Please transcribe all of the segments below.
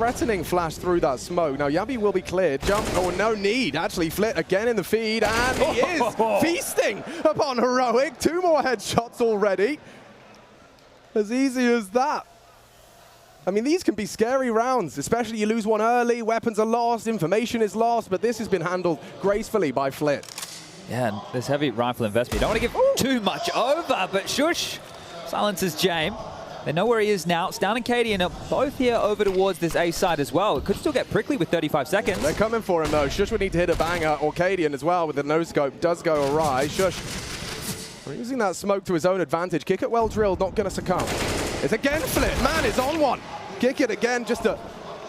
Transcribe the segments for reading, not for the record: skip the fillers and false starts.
threatening flash through that smoke. Now Yabi will be cleared. Jump, oh no need. Actually Flit again in the feed, and he is feasting upon Heroic. 2 more headshots already. As easy as that. I mean, these can be scary rounds, especially you lose one early, weapons are lost, information is lost, but this has been handled gracefully by Flit. Yeah, and this heavy rifle investment. You don't want to give too much over, but Shush silences James. They know where he is now. Stan and Katie are both here over towards this A side as well. It could still get prickly with 35 seconds. They're coming for him though. Shush would need to hit a banger, or Cadian as well with the no-scope. Does go awry. Shush using that smoke to his own advantage. Kick it well drilled, not going to succumb. It's again Flit. Man is on one. Kick it again just to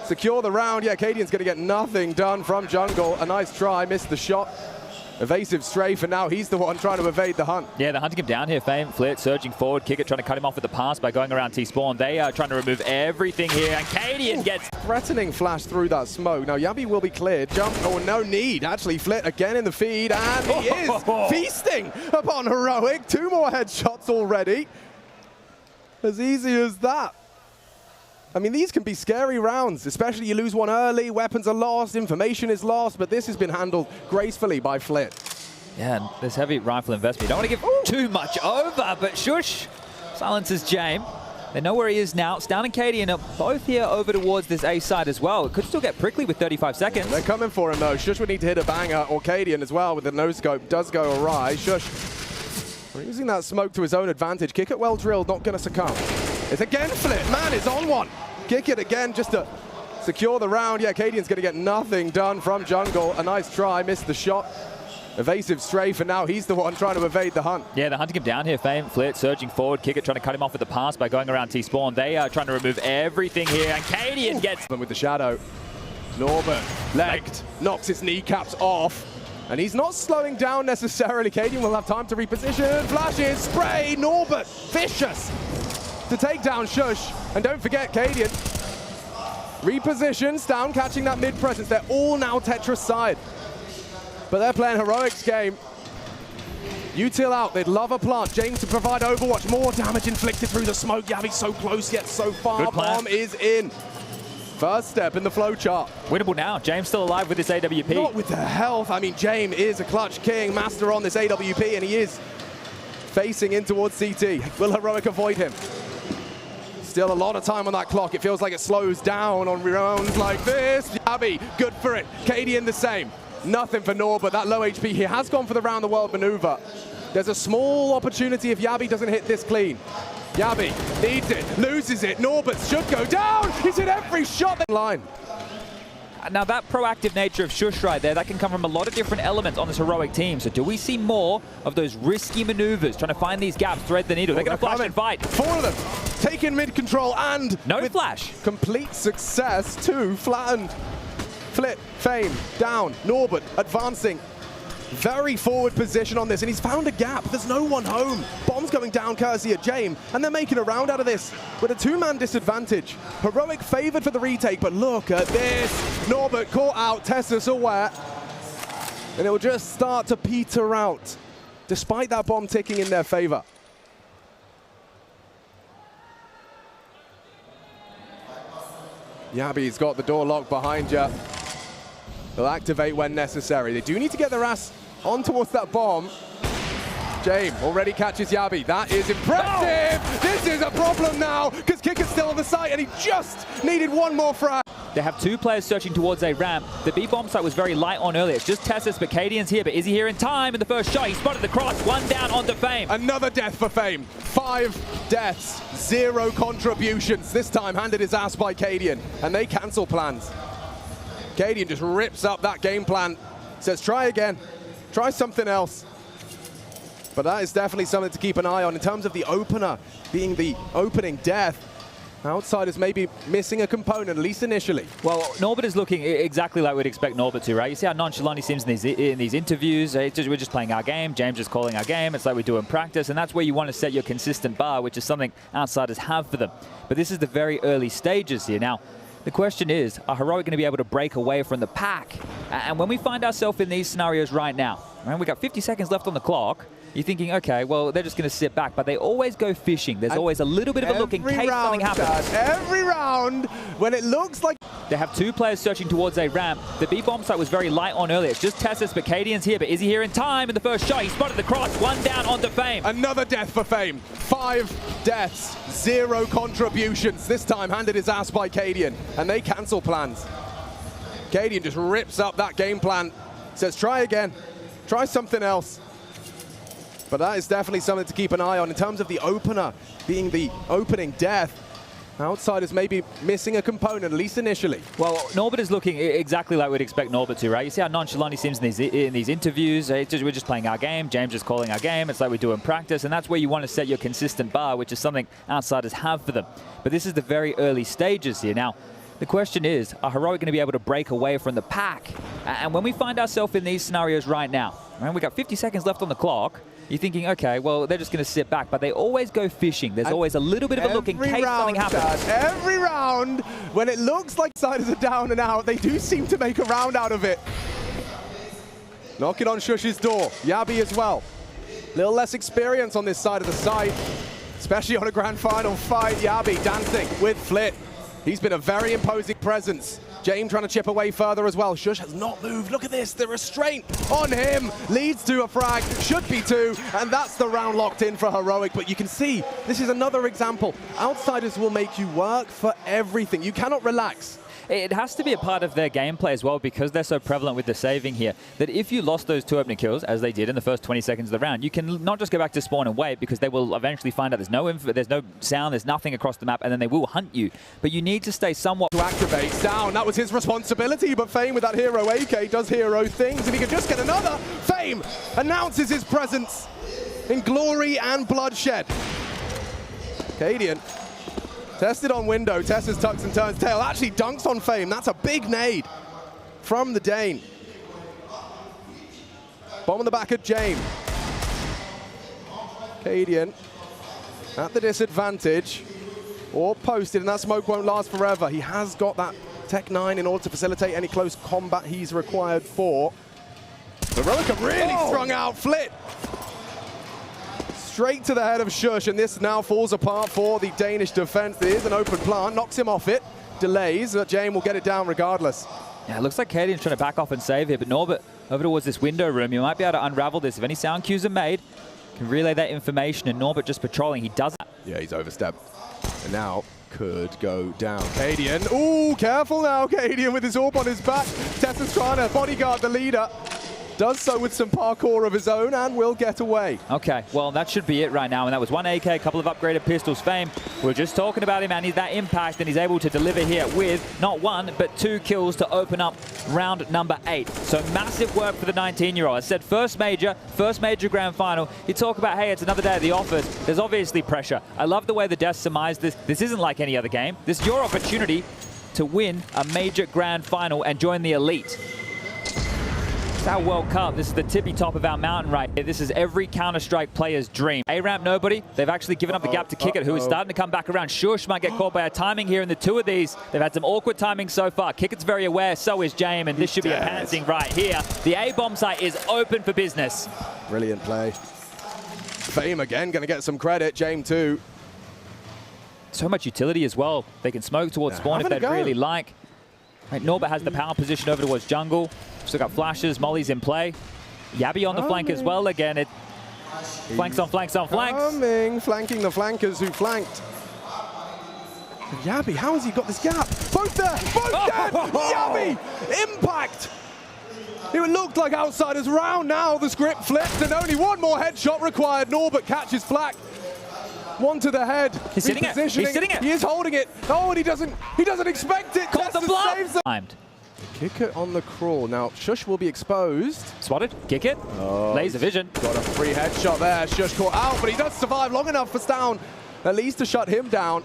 secure the round. Yeah, Cadian's going to get nothing done from jungle. A nice try, missed the shot. Evasive strafe, and now he's the one trying to evade the hunt. Yeah, they're hunting him down here. Fame, Flit surging forward. Kick it, trying to cut him off with the pass by going around T-spawn. They are trying to remove everything here, and Cadian gets threatening flash through that smoke. Now Yabi will be cleared. Jump, oh no need. Actually Flit again in the feed, and he is feasting upon Heroic. 2 more headshots already. As easy as that. I mean, these can be scary rounds, especially you lose one early, weapons are lost, information is lost, but this has been handled gracefully by Flit. Yeah, and this heavy rifle investment. You don't want to give too much over, but Shush silences James. They know where he is now. Stan and Katie are both here over towards this A side as well. It could still get prickly with 35 seconds. They're coming for him though. Shush would need to hit a banger, or Cadian as well with the no-scope. Does go awry. Shush using that smoke to his own advantage. Kick it well drilled, not going to succumb. It's again Flit. Man is on one. Kick it again just to secure the round. Yeah, Cadian's going to get nothing done from jungle. A nice try, missed the shot. Evasive strafe, and now he's the one trying to evade the hunt. Yeah, they're hunting him down here. Fame, Flit surging forward. Kick it, trying to cut him off with the pass by going around T-spawn. They are trying to remove everything here, and Cadian gets with the shadow. Norbert legged, knocks his kneecaps off. And he's not slowing down necessarily. Cadian will have time to reposition. Flashes, spray, Norbert, vicious to take down Shush. And don't forget, Cadian repositions down, catching that mid-presence. They're all now Tetris side. But they're playing Heroic's game. Util out, they'd love a plant. James to provide Overwatch, more damage inflicted through the smoke. Yavi so close yet so far. Bomb is in. First step in the flowchart. Winnable now. James still alive with this AWP. Not with the health. I mean, James is a clutch king, master on this AWP, and he is facing in towards CT. Will Heroic avoid him? Still a lot of time on that clock. It feels like it slows down on rounds like this. Yabi, good for it. Cadian the same. Nothing for Norbert. That low HP, he has gone for the round the world maneuver. There's a small opportunity if Yabi doesn't hit this clean. Yabi needs it, loses it. Norbert should go down. He's hit every shot line. Now that proactive nature of Shush right there, that can come from a lot of different elements on this Heroic team. So do we see more of those risky maneuvers, trying to find these gaps, thread the needle? They're going to flash and fight. 4 of them taking mid control, and no flash. Complete success. 2 flattened. Flit, Fame, down. Norbert advancing. Very forward position on this, and he's found a gap. There's no one home. Bomb's going down courtesy of James, and they're making a round out of this with a 2-man disadvantage. Heroic favored for the retake, but look at this. Norbert caught out, Tessus aware, and it will just start to peter out, despite that bomb ticking in their favor. Yabi's got the door locked behind you. They'll activate when necessary. They do need to get their ass on towards that bomb. James already catches Yabi. That is impressive. Oh. This is a problem now, because Kicker's still on the site, and he just needed one more frag. They have 2 players searching towards a ramp. The B-bomb site was very light on earlier. It's just Tessus, but Cadian's here. But is he here in time? In the first shot, he spotted the cross. 1 down onto Fame. Another death for Fame. 5 deaths, 0 contributions. This time handed his ass by Cadian, and they cancel plans. Cadian just rips up that game plan, says try again, try something else. But that is definitely something to keep an eye on in terms of the opener being the opening death. Outsiders may be missing a component, at least initially. Well, Norbert is looking exactly like we'd expect Norbert to, right? You see how nonchalant he seems in these interviews. We're just playing our game. James is calling our game. It's like we do in practice, and that's where you want to set your consistent bar, which is something outsiders have for them. But this is the very early stages here. Now, the question is, are Heroic going to be able to break away from the pack? And when we find ourselves in these scenarios right now, right, we've got 50 seconds left on the clock, you're thinking, okay, well, they're just going to sit back, but they always go fishing. There's always a little bit of a look in case something happens. Every round, when it looks like They have two players searching towards a ramp. The B bomb site was very light on earlier. It's just Tessus, but Cadian's here. But is he here in time? In the first shot, he spotted the cross. One down onto Fame. Another death for Fame. 5 deaths, 0 contributions. This time handed his ass by Cadian, and they cancel plans. Cadian just rips up that game plan. Says, try again. Try something else. But that is definitely something to keep an eye on in terms of the opener being the opening death. Outsiders may be missing a component, at least initially. Well, Norbert is looking exactly like we'd expect Norbert to, right? You see how nonchalant he seems in these interviews. We're just playing our game. James is calling our game. It's like we do in practice, and that's where you want to set your consistent bar, which is something outsiders have for them. But this is the very early stages here. Now, the question is, are Heroic going to be able to break away from the pack? And when we find ourselves in these scenarios right now, right, we got 50 seconds left on the clock, you're thinking, okay, well, they're just going to sit back, but they always go fishing. There's always a little bit of a look in case something happens. Every round, when it looks like siders are down and out, they do seem to make a round out of it. Knocking on Shush's door. Yabi as well. Little less experience on this side of the site, especially on a grand final fight. Yabi dancing with Flit. He's been a very imposing presence. James trying to chip away further as well. Shush has not moved. Look at this. The restraint on him leads to a frag. Should be 2. And that's the round locked in for Heroic. But you can see, this is another example. Outsiders will make you work for everything. You cannot relax. It has to be a part of their gameplay as well, because they're so prevalent with the saving here, that if you lost those 2 opening kills, as they did in the first 20 seconds of the round, you can not just go back to spawn and wait, because they will eventually find out there's no info, there's no sound, there's nothing across the map, and then they will hunt you. But you need to stay somewhat... To activate down, that was his responsibility, but Fame with that hero AK does hero things. If he could just get another, Fame announces his presence in glory and bloodshed. Cadian tested on window, Tessus tucks and turns tail, actually dunks on Fame. That's a big nade from the Dane. Bomb on the back of James. Cadian at the disadvantage, or posted, and that smoke won't last forever. He has got that Tech 9 in order to facilitate any close combat he's required for. Heroic have really strung out. Flit straight to the head of Shush, and this now falls apart for the Danish defense. There is an open plant, knocks him off it, delays, but James will get it down regardless. Yeah, it looks like Cadian's trying to back off and save here, but Norbert over towards this window room. You might be able to unravel this. If any sound cues are made, can relay that information, and Norbert just patrolling. He does that. Yeah, he's overstepped. And now could go down. Cadian, ooh, careful now, Cadian with his orb on his back. Tessus trying to bodyguard the leader. Does so with some parkour of his own and will get away. Okay, well, that should be it right now. And that was 1 AK, a couple of upgraded pistols. Fame, we're just talking about him, and he's that impact, and he's able to deliver here with not 1, but 2 kills to open up round number 8. So massive work for the 19-year-old. I said first major grand final. You talk about, hey, it's another day at the office. There's obviously pressure. I love the way the devs surmised this. This isn't like any other game. This is your opportunity to win a major grand final and join the elite. It's our World Cup. This is the tippy top of our mountain right here. This is every Counter-Strike player's dream. A-ramp, nobody. They've actually given up the gap to kick it, who is starting to come back around. Shush might get caught by a timing here in the 2 of these. They've had some awkward timing so far. Kickit's very aware, so is James, and this should be a pantsing right here. The A-bomb site is open for business. Brilliant play. Fame again, going to get some credit. James too. So much utility as well. They can smoke towards spawn if they'd really like. Right, Norbert has the power position over towards jungle. Still got flashes, Molly's in play. Yabi on the flank as well again. It flanks on flanks on flanks. Flanking the flankers who flanked. Yabi, how has he got this gap? Both there, both dead! Yabi, impact! It looked like outsiders round now. The script flipped and only 1 more headshot required. Norbert catches flak. 1 to the head. He's sitting it. He's sitting it. He is holding it. Oh, and he doesn't expect it. Caught the bluff. Timed. Kick it on the crawl. Now, Shush will be exposed. Spotted. Kick it. Laser vision. Got a free headshot there. Shush caught out, but he does survive long enough for Stown at least to shut him down.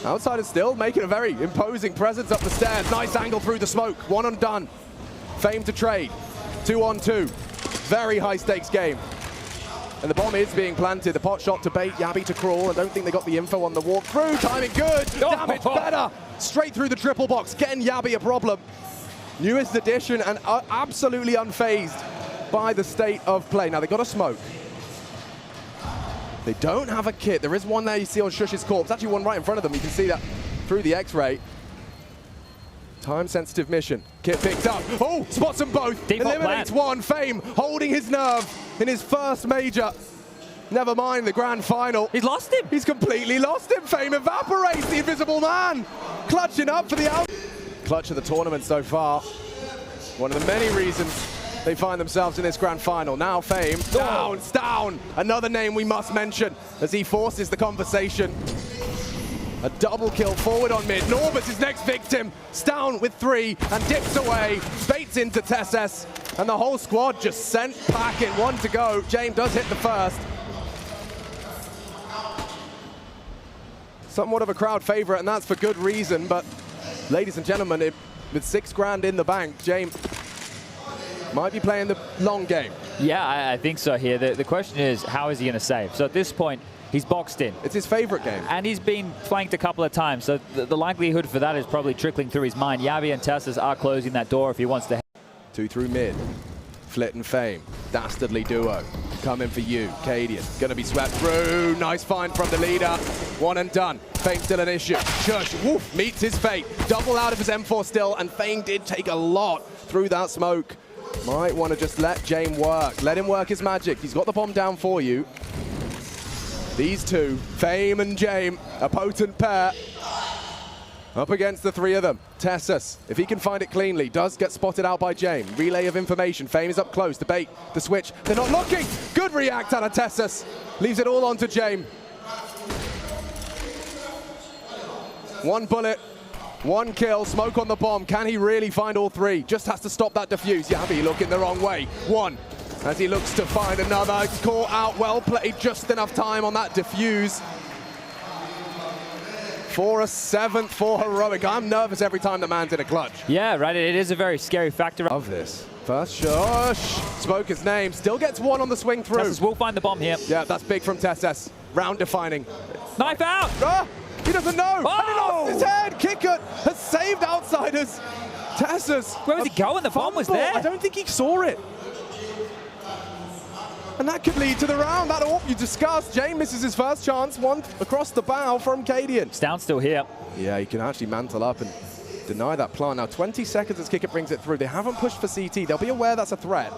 Outsiders still making a very imposing presence up the stairs. Nice angle through the smoke. 1 undone. Fame to trade. 2 on 2. Very high stakes game. And the bomb is being planted. The pot shot to bait, Yabi to crawl. I don't think they got the info on the walk through. Timing good. Damage better. Straight through the triple box. Getting Yabi a problem. Newest addition and absolutely unfazed by the state of play. Now, they got a smoke. They don't have a kit. There is one there you see on Shush's corpse. Actually, one right in front of them. You can see that through the X-ray. Time-sensitive mission. Kit picked up. Oh, spots them both. Default Eliminates plan. one. Fame holding his nerve in his first major. Never mind the grand final. He's lost him. He's completely lost him. Fame evaporates the invisible man. Clutching up for the out. Clutch of the tournament so far. One of the many reasons they find themselves in this grand final. Now Fame, down. Another name we must mention as he forces the conversation. A double kill forward on mid. Norbert is next victim. Down with 3 and dips away. Baits into Tesses. And the whole squad just sent packing. 1 to go. James does hit the first. Somewhat of a crowd favorite, and that's for good reason. But ladies and gentlemen, with 6 grand in the bank, James might be playing the long game. Yeah, I think so here. The question is, how is he going to save? So at this point, he's boxed in. It's his favorite game. And he's been flanked a couple of times, so the likelihood for that is probably trickling through his mind. Yabi and Tesses are closing that door if he wants to. 2 through mid. Flit and Fame. Dastardly duo. Coming for you. Cadian. Gonna be swept through. Nice find from the leader. 1 and done. Fame still an issue. Shush. Woof. Meets his fate. Double out of his M4 still, and Fame did take a lot through that smoke. Might want to just let James work. Let him work his magic. He's got the bomb down for you. These two, Fame and James, a potent pair. Up against the 3 of them. Tessus, if he can find it cleanly, does get spotted out by James. Relay of information. Fame is up close to bait the switch. They're not looking. Good react out of Tessus. Leaves it all on to James. 1 bullet, 1 kill, smoke on the bomb. Can he really find all 3? Just has to stop that defuse. Yabi looking the wrong way. 1. As he looks to find another. Caught out, well played, just enough time on that defuse. For a 7th for Heroic. I'm nervous every time the man's in a clutch. Yeah, right, it is a very scary factor. Of this. First shush. Spoke his name, still gets 1 on the swing through. Tesses will find the bomb here. Yeah, that's big from Tesses. Round defining. Knife out! Ah, he doesn't know. Oh! And he lost his head. Kickert has saved Outsiders. Tesses. Where was he going? The bomb was there. I don't think he saw it. And that could lead to the round. That AWP you discussed. James misses his first chance. 1 across the bow from Cadian. Stown still here. Yeah, he can actually mantle up and deny that plant. Now 20 seconds as Kickert brings it through. They haven't pushed for CT. They'll be aware that's a threat.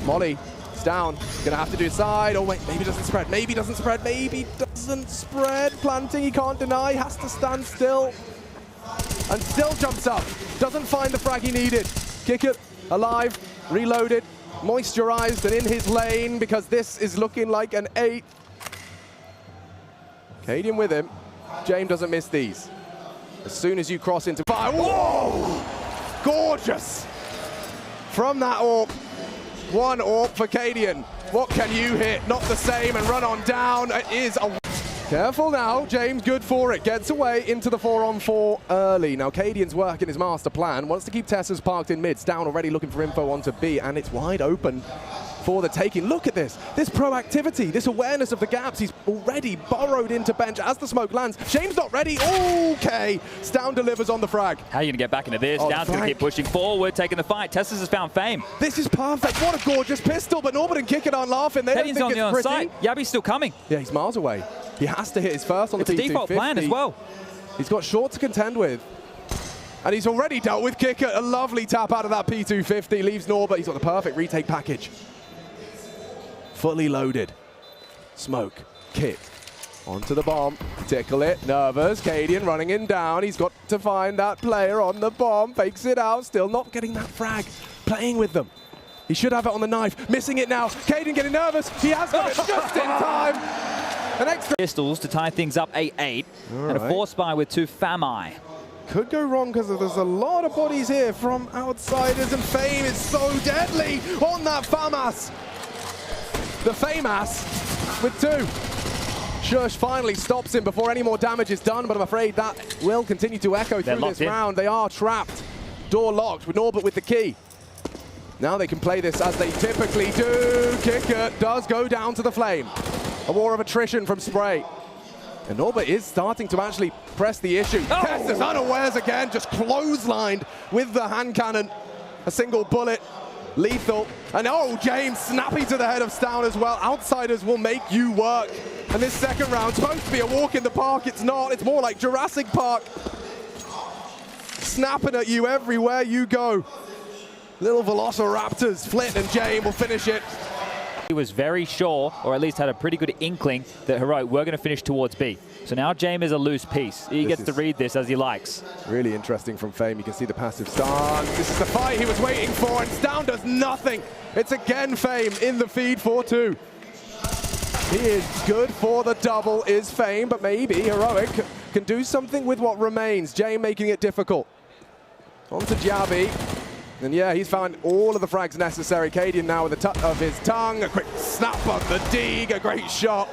Molly, it's down. Gonna have to do side. Oh wait, maybe doesn't spread. Maybe doesn't spread. Maybe doesn't spread. Planting, he can't deny. Has to stand still. And still jumps up. Doesn't find the frag he needed. Kickert alive, reloaded. Moisturized and in his lane because this is looking like an 8. Cadian with him. James doesn't miss these. As soon as you cross into fire, whoa! Gorgeous! From that AWP. 1 AWP for Cadian. What can you hit? Not the same and run on down. It is a... Careful now, James good for it. Gets away into the 4-on-4 early. Now Cadian's working his master plan. Wants to keep Tessus parked in mid. Down already looking for info onto B, and it's wide open for the taking. Look at this proactivity, this awareness of the gaps. He's already burrowed into bench as the smoke lands. James not ready. Okay, Down delivers on the frag. How are you going to get back into this? Oh, Down's going to keep pushing forward, taking the fight. Tessus has found Fame. This is perfect. What a gorgeous pistol, but Norbert and Kickert aren't laughing. They Cadian's don't think on it's the pretty. side. Yabi's still coming. Yeah, he's miles away. He has to hit his first on the P250. It's a default plan as well. He's got short to contend with. And he's already dealt with Kickert. A lovely tap out of that P250. Leaves Norbert. He's got the perfect retake package. Fully loaded. Smoke. Kit. Onto the bomb. Tickle it. Nervous. Cadian running him down. He's got to find that player on the bomb. Fakes it out. Still not getting that frag. Playing with them. He should have it on the knife. Missing it now. Cadian getting nervous. He has got it just in time. An extra pistols to tie things up 8-8. And a 4-spy with 2 Fami. Could go wrong because there's a lot of bodies here from Outsiders, and Fame is so deadly on that FAMAS. The FAMAS with 2. Shush finally stops him before any more damage is done, but I'm afraid that will continue to echo through this round. They are trapped. Door locked with Norbert with the key. Now they can play this as they typically do. Kickert does go down to the flame. A war of attrition from Spray. And Norbert is starting to actually press the issue. Oh. Test is unawares again, just clotheslined with the hand cannon. A single bullet, lethal. And oh, James snappy to the head of Stown as well. Outsiders will make you work. And this second round, supposed to be a walk in the park, it's not. It's more like Jurassic Park. snapping at you everywhere you go. Little velociraptors. Flit and Jame will finish it. He was very sure, or at least had a pretty good inkling, that Heroic were going to finish towards B. So now Jame is a loose piece. He gets to read this as he likes. Really interesting from Fame. You can see the passive stance. This is the fight he was waiting for, and Down does nothing. It's again Fame in the feed 4-2. He is good for the double, is Fame, but maybe Heroic can do something with what remains. Jame making it difficult. On to Jabby. And yeah, he's found all of the frags necessary. Cadian now with the tut of his tongue. A quick snap on the Deeg, a great shot.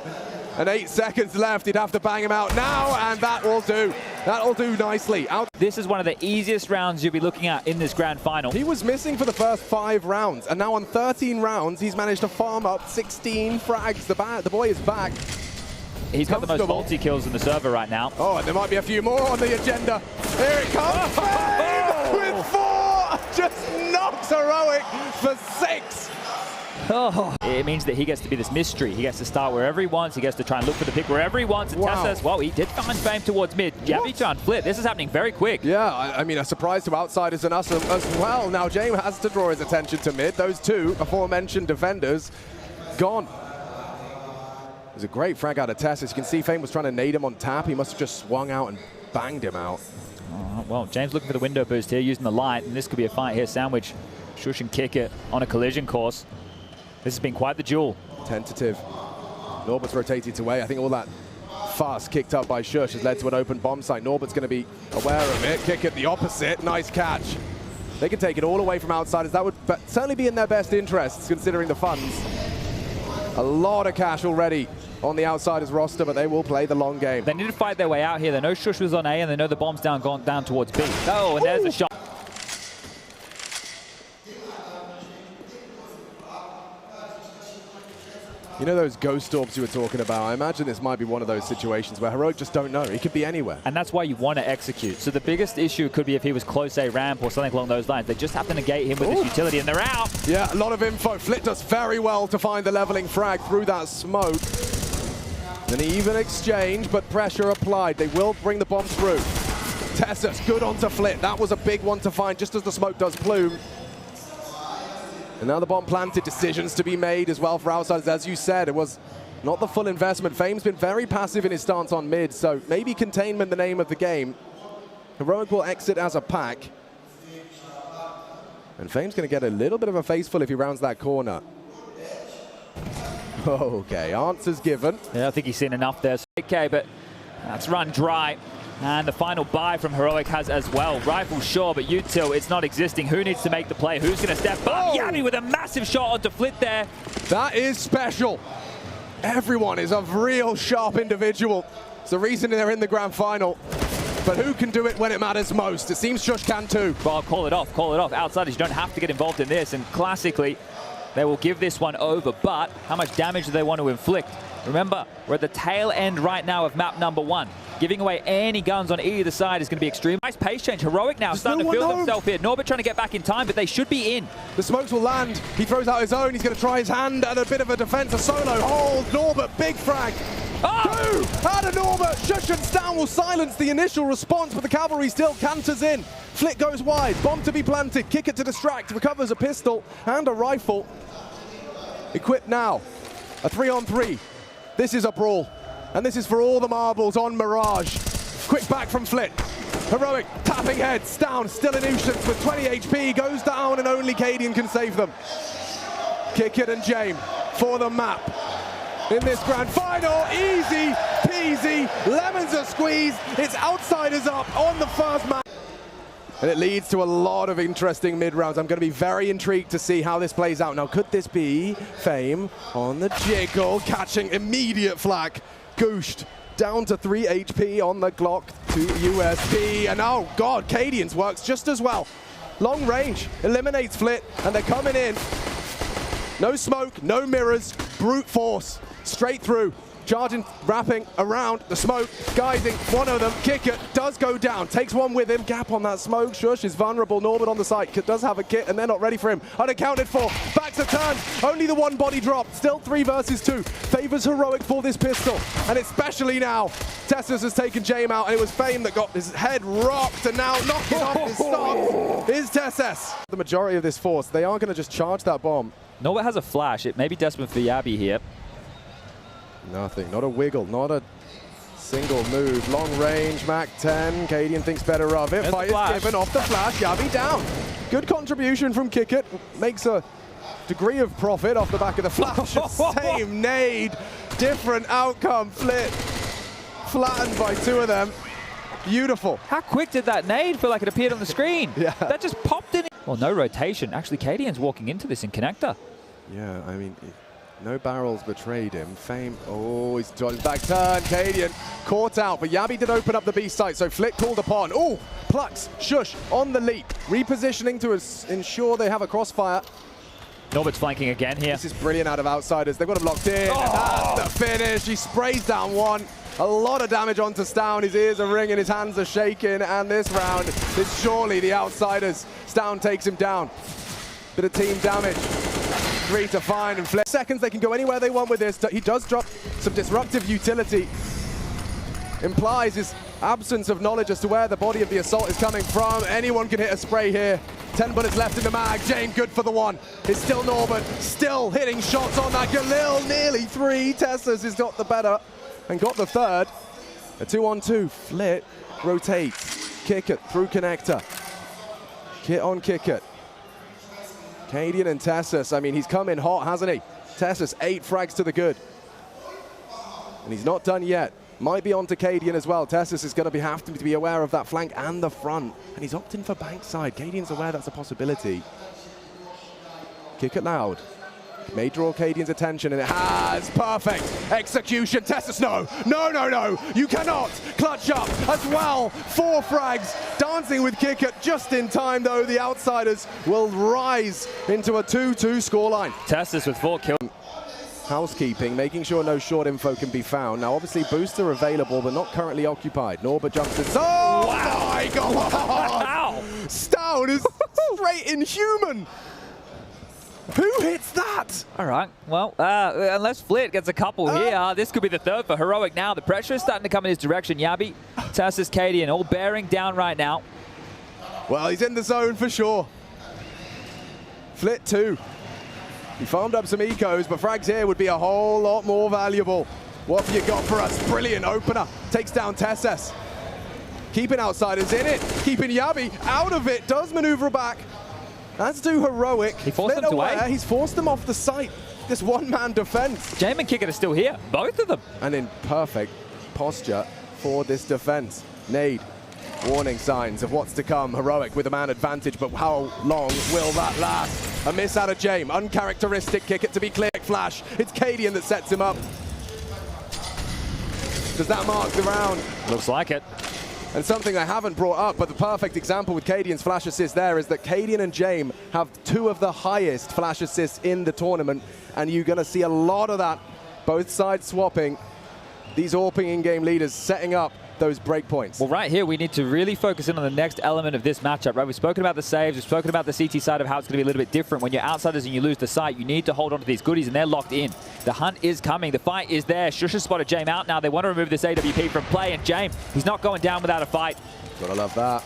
And 8 seconds left, he'd have to bang him out now, and that will do. That'll do nicely. Out. This is one of the easiest rounds you'll be looking at in this grand final. He was missing for the first 5 rounds, and now on 13 rounds, he's managed to farm up 16 frags. The boy is back. He's got the most multi-kills in the server right now. Oh, and there might be a few more on the agenda. Here it comes, Fame with 4! Just knocks Heroic for 6. Oh, it means that he gets to be this mystery. He gets to start wherever he wants. He gets to try and look for the pick wherever he wants. And test us. Well, he did find Fame towards mid. Jabby trying to flip. This is happening very quick. Yeah, I mean, a surprise to outsiders and us as well. Now, Jame has to draw his attention to mid. Those 2 aforementioned defenders gone. There's a great frag out of Tess. As you can see, Fame was trying to nade him on tap. He must have just swung out and banged him out. Well, James looking for the window boost here, using the light, and this could be a fight here. Sandwich, shush and kick it on a collision course. This has been quite the duel. Tentative. Norbert's rotated away. I think all that fuss kicked up by Shush has led to an open bomb site. Norbert's going to be aware of it. Kick it the opposite. Nice catch. They can take it all away from outsiders. That would certainly be in their best interests, considering the funds. A lot of cash already on the outsiders roster, but they will play the long game. They need to fight their way out here. They know Shush was on A, and they know the bomb's gone down towards B. Oh, and there's a shot. You know those ghost orbs you were talking about? I imagine this might be one of those situations where Heroic just don't know. He could be anywhere. And that's why you want to execute. So the biggest issue could be if he was close A ramp or something along those lines. They just have to negate him with this utility, and they're out. Yeah, a lot of info. Flit does very well to find the leveling frag through that smoke. An even exchange, but pressure applied. They will bring the bomb through. Tessus, good onto Flit. That was a big one to find just as the smoke does plume. And now the bomb planted, decisions to be made as well for outsiders. As you said, it was not the full investment. Fame's been very passive in his stance on mid, so maybe containment the name of the game. Heroic will exit as a pack. And Fame's going to get a little bit of a faceful if he rounds that corner. Okay, answers given. Yeah, I think he's seen enough there. Okay, but that's run dry. And the final buy from Heroic has as well. Rifle sure, but util, it's not existing. Who needs to make the play? Who's going to step up? Yabby with a massive shot onto Flit there. That is special. Everyone is a real sharp individual. It's the reason they're in the grand final. But who can do it when it matters most? It seems Shush can too. Well, call it off, call it off. Outsiders, you don't have to get involved in this. And classically, they will give this one over. But how much damage do they want to inflict? Remember, we're at the tail end right now of map number 1. Giving away any guns on either side is going to be extreme. Nice pace change. Heroic now starting to feel themselves here. Norbert trying to get back in time, but they should be in. The smokes will land. He throws out his own. He's going to try his hand at a bit of a defense. A solo hold. Norbert, big frag. Two out of Norbert. Shush and Stan will silence the initial response, but the cavalry still canters in. Flit goes wide. Bomb to be planted. Kick it to distract. Recovers a pistol and a rifle. Equipped now. A 3-on-3. This is a brawl. And this is for all the marbles on Mirage. Quick back from Flit. Heroic tapping heads down, still in nuisance with 20 HP, goes down and only Cadian can save them. Kick it and Jame for the map. In this grand final, easy peasy, lemons are squeezed. It's outsiders up on the first map. And it leads to a lot of interesting mid-rounds. I'm going to be very intrigued to see how this plays out. Now, could this be Fame on the jiggle, catching immediate flak? Gooshed down to 3 HP on the Glock to USP. And oh God, Cadian's works just as well. Long range, eliminates Flit, and they're coming in. No smoke, no mirrors, brute force, straight through. Charging, wrapping around the smoke, guiding one of them. Kicker does go down, takes one with him. Gap on that smoke. Shush is vulnerable. Norbert on the side does have a kit, and they're not ready for him. Unaccounted for. Back to turn. Only the one body drop. Still 3 versus 2. Favors Heroic for this pistol, and especially now. Tessus has taken Jame out, and it was Fame that got his head rocked, and now knocking off his stock is Tessus. The majority of this force, they are going to just charge that bomb. Norbert has a flash. It may be desperate for Yabi here. Nothing, not a wiggle, not a single move. Long range, Mach 10. Cadian thinks better of it. Fight is given off the flash. Yabi down. Good contribution from Kickit. Makes a degree of profit off the back of the flash. Same nade, different outcome. Flit flattened by 2 of them. Beautiful. How quick did that nade feel like it appeared on the screen? Yeah. That just popped in. Well, no rotation. Actually, Cadian's walking into this in connector. Yeah, I mean, no barrels betrayed him. Fame, oh, he's dodged back turn. Cadian caught out, but Yabi did open up the B site, so Flit called upon. Oh, Plucks, Shush on the leap. Repositioning to ensure they have a crossfire. Norbert's flanking again here. This is brilliant out of outsiders. They've got him locked in. And that's the finish. He sprays down one. A lot of damage onto Stown. His ears are ringing, his hands are shaking, and this round is surely the outsiders. Stown takes him down. Bit of team damage. 3 to find, and Flip. Seconds, they can go anywhere they want with this. He does drop some disruptive utility. Implies his absence of knowledge as to where the body of the assault is coming from. Anyone can hit a spray here. 10 bullets left in the mag. Jane good for the 1. It's still Norbert, still hitting shots on that. Galil nearly 3. Tessus has got the better and got the 3rd. A 2-on-2. Flit rotates. Kick it through connector. Kit on kick it. Cadian and Tessus, I mean, he's come in hot, hasn't he? Tessus, 8 frags to the good. And he's not done yet. Might be on to Cadian as well. Tessus is going to have to be aware of that flank and the front. And he's opting for bankside. Cadian's aware that's a possibility. Kick it loud. May draw Cadian's attention, and it has. Perfect execution. Tessus, no. You cannot clutch up as well. 4 frags. Dancing with Kicker just in time, though. The outsiders will rise into a 2-2 scoreline. Tessus with 4 kills. Housekeeping, making sure no short info can be found. Now, obviously, booster available, but not currently occupied. Norbert jumps in. Oh, wow. My God. Wow. Stown is straight inhuman. Who hits that? All right, well, unless Flit gets a couple here, this could be the 3rd for Heroic now. The pressure is starting to come in his direction. Yabi, Tessus, Cadian, all bearing down right now. Well, he's in the zone for sure. Flit 2. He farmed up some ecos, but frags here would be a whole lot more valuable. What have you got for us? Brilliant opener. Takes down Tessus. Keeping outsiders in it. Keeping Yabi out of it. Does maneuver back. That's too Heroic. He forced them to wait. He's forced them off the site. This 1-man defense. Jame and Kicker are still here. Both of them. And in perfect posture for this defense. Nade. Warning signs of what's to come. Heroic with a man advantage, but how long will that last? A miss out of Jame. Uncharacteristic kick it to be clear. Flash. It's Cadian that sets him up. Does that mark the round? Looks like it. And something I haven't brought up, but the perfect example with Cadian's flash assist there is that Cadian and Jame have 2 of the highest flash assists in the tournament, and you're going to see a lot of that. Both sides swapping. These AWPing in-game leaders setting up those breakpoints. Well, right here, we need to really focus in on the next element of this matchup, right? We've spoken about the saves, we've spoken about the CT side of how it's going to be a little bit different. When you're outsiders and you lose the site, you need to hold on to these goodies, and they're locked in. The hunt is coming, the fight is there. Shush has spotted Jame out now. They want to remove this AWP from play, and Jame, he's not going down without a fight. Gotta love that.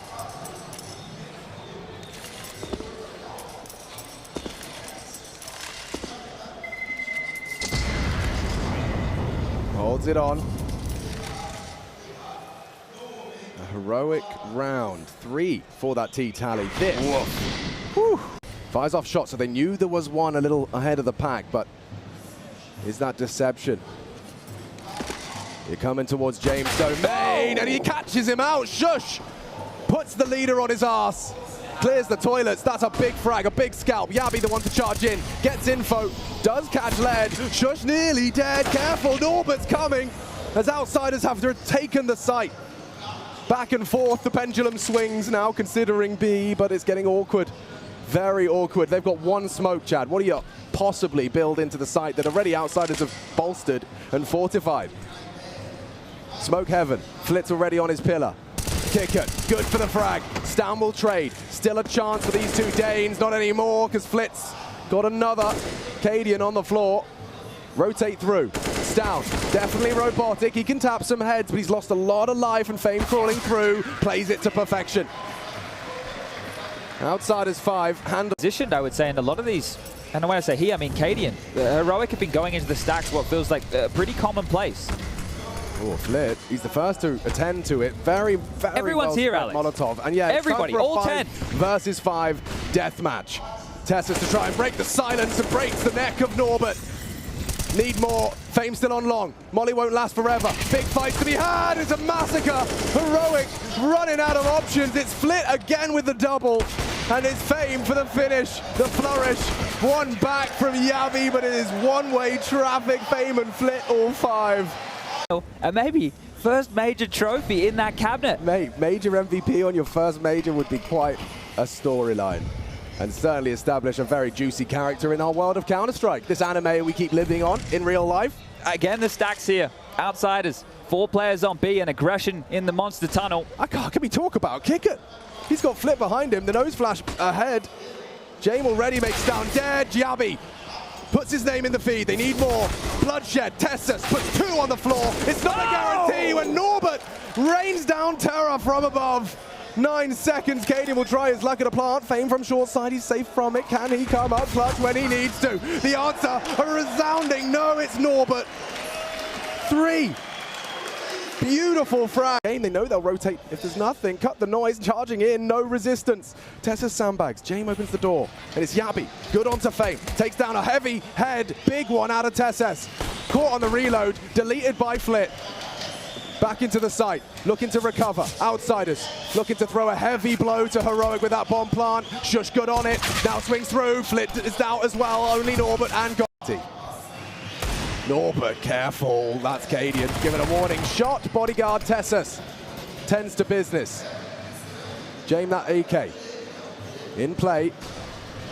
Holds it on. A heroic round. 3 for that T tally. This. Whew. Fires off shots, so they knew there was one a little ahead of the pack, but is that deception? You're coming towards James' domain, and he catches him out. Shush puts the leader on his arse. Clears the toilets. That's a big frag, a big scalp. Yabi the one to charge in. Gets info. Does catch lead. Shush nearly dead. Careful, Norbert's coming. As outsiders have taken the site. Back and forth, the pendulum swings now, considering B, but it's getting awkward. Very awkward. They've got one smoke, Chad. What do you possibly build into the site that already outsiders have bolstered and fortified? Smoke heaven. Flit's already on his pillar. Kicker, good for the frag. Stan will trade. Still a chance for these two Danes. Not anymore, because Flit's got another Cadian on the floor. Rotate through. Stan, definitely robotic. He can tap some heads, but he's lost a lot of life, and Fame crawling through. Plays it to perfection. Outsiders 5. Positioned, I would say, in a lot of these. And when I say he, I mean Cadian. Heroic have been going into the stacks what feels like a pretty commonplace. Oh, Flit, he's the first to attend to it. Very, very Everyone's here, Alex. Molotov. And yeah, everybody, all 10 versus 5 deathmatch. Tessus to try and break the silence and breaks the neck of Norbert. Need more. Fame still on long. Molly won't last forever. Big fights to be had. It's a massacre. Heroic running out of options. It's Flit again with the double. And it's Fame for the finish. The flourish. One back from Yavi, but it is one-way traffic. Fame and Flit all 5. And maybe first major trophy in that cabinet. Mate, major MVP on your first major would be quite a storyline. And certainly establish a very juicy character in our world of Counter-Strike. This anime we keep living on in real life. Again, the stacks here. Outsiders, 4 players on B and aggression in the monster tunnel. Can we talk about Kicker? He's got Flip behind him, the nose flash ahead. Jame already makes down dead. Yabi puts his name in the feed. They need more. Bloodshed. Tessus puts 2 on the floor. It's not a guarantee when Norbert rains down terror from above. 9 seconds. Cadian will try his luck at a plant. Fame from short side. He's safe from it. Can he come up clutch when he needs to? The answer, a resounding no. It's Norbert. 3. Beautiful frag. They know they'll rotate if there's nothing. Cut the noise, charging in, no resistance. Tessus sandbags, Jame opens the door, and it's Yabi. Good onto Fame, takes down a heavy head, big one out of Tessus. Caught on the reload, deleted by Flit. Back into the site, looking to recover. Outsiders, looking to throw a heavy blow to Heroic with that bomb plant. Shush good on it, now swings through. Flit is out as well, only Norbert and Gotti. Norbert, careful, that's Cadian. Given a warning shot, bodyguard Tessus tends to business. Jame that AK in play,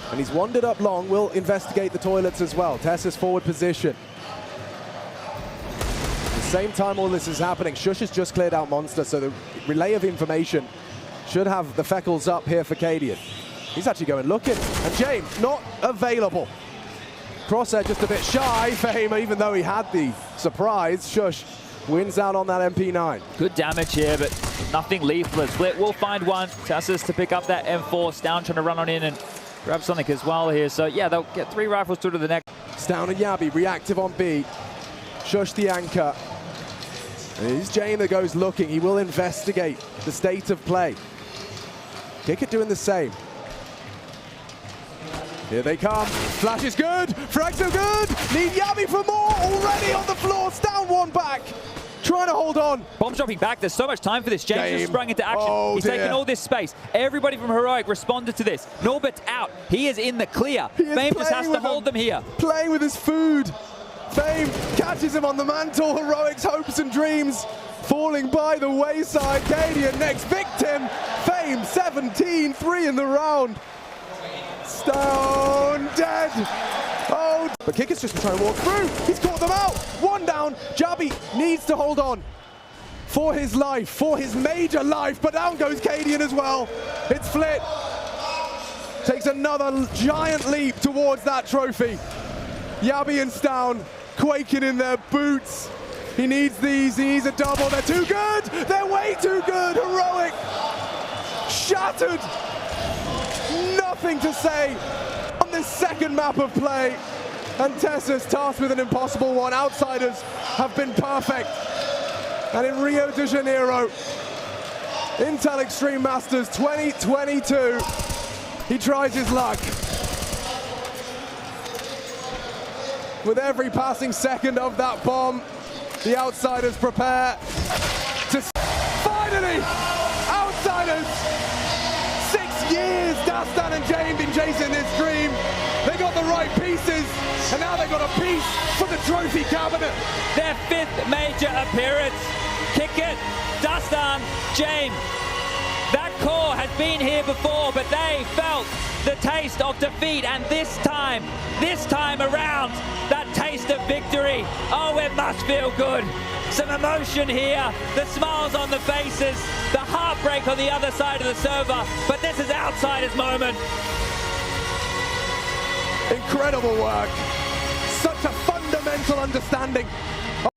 and he's wandered up long. We'll investigate the toilets as well. Tessus forward position. At the same time all this is happening, Shush has just cleared out Monster, so the relay of information should have the Feckles up here for Cadian. He's actually going looking, and Jame not available. Crosshair just a bit shy for him, even though he had the surprise. Shush wins out on that MP9. Good damage here, but nothing lethal. Split will find one. Tessus to pick up that M4. Stan trying to run on in and grab something as well here. So yeah, they'll get 3 rifles through to the neck. Stan and Yabi reactive on B. Shush the anchor. And it is Jane that goes looking. He will investigate the state of play. Kicker doing the same. Here they come. Flash is good. Frag so good. Need Yabi for more. Already on the floor. Down 1 back. Trying to hold on. Bomb dropping back. There's so much time for this. James just sprung into action. Oh, he's taking all this space. Everybody from Heroic responded to this. Norbert's out. He is in the clear. Fame just has to hold them here. Playing with his food. Fame catches him on the mantle. Heroic's hopes and dreams falling by the wayside. Cadian next victim. Fame 17, 3 in the round. Stone dead. Oh, but Kicker's just trying to walk through. He's caught them out. 1 down. Jabi needs to hold on for his life, for his major life. But down goes Cadian as well. It's Flit. Takes another giant leap towards that trophy. Yabi and Stan quaking in their boots. He needs these. He needs a double. They're too good. They're way too good. Heroic. Shattered. Nothing to say on this second map of play. And Tessus tasked with an impossible one. Outsiders have been perfect. And in Rio de Janeiro, Intel Extreme Masters 2022, he tries his luck. With every passing second of that bomb, the Outsiders prepare to finally, Outsiders, 6 years, Dastan and Jane been chasing this dream. They got the right pieces, and now they got a piece for the trophy cabinet. Their 5th major appearance. Kick it, Dastan, Jane. That core has been here before, but they felt the taste of defeat, and this time around, that taste of victory. Oh, it must feel good. Some emotion here, the smiles on the faces, the heartbreak on the other side of the server, but this is Outsider's moment. Incredible work. Such a fundamental understanding